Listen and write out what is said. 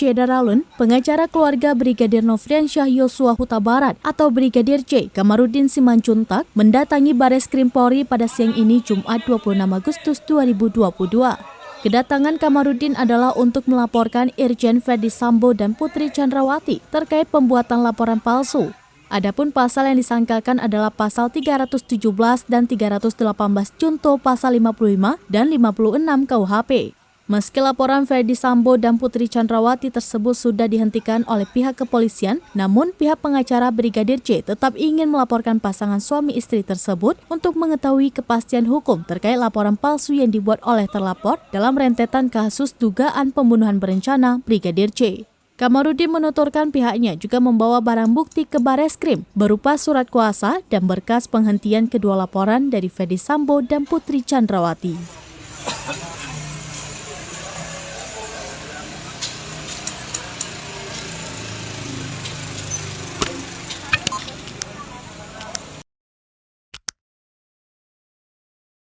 Syederalun, pengacara keluarga Brigadir Nofriansyah Yosua Huta Barat atau Brigadir J. Kamarudin Simanjuntak mendatangi Bareskrim Polri pada siang ini Jumat 26 Agustus 2022. Kedatangan Kamarudin adalah untuk melaporkan Irjen Ferdy Sambo dan Putri Chandrawati terkait pembuatan laporan palsu. Adapun pasal yang disangkakan adalah pasal 317 dan 318 junto pasal 55 dan 56 KUHP. Meski laporan Ferdy Sambo dan Putri Chandrawati tersebut sudah dihentikan oleh pihak kepolisian, namun pihak pengacara Brigadir J tetap ingin melaporkan pasangan suami istri tersebut untuk mengetahui kepastian hukum terkait laporan palsu yang dibuat oleh terlapor dalam rentetan kasus dugaan pembunuhan berencana Brigadir J. Kamarudin menuturkan pihaknya juga membawa barang bukti ke Bareskrim berupa surat kuasa dan berkas penghentian kedua laporan dari Ferdy Sambo dan Putri Chandrawati.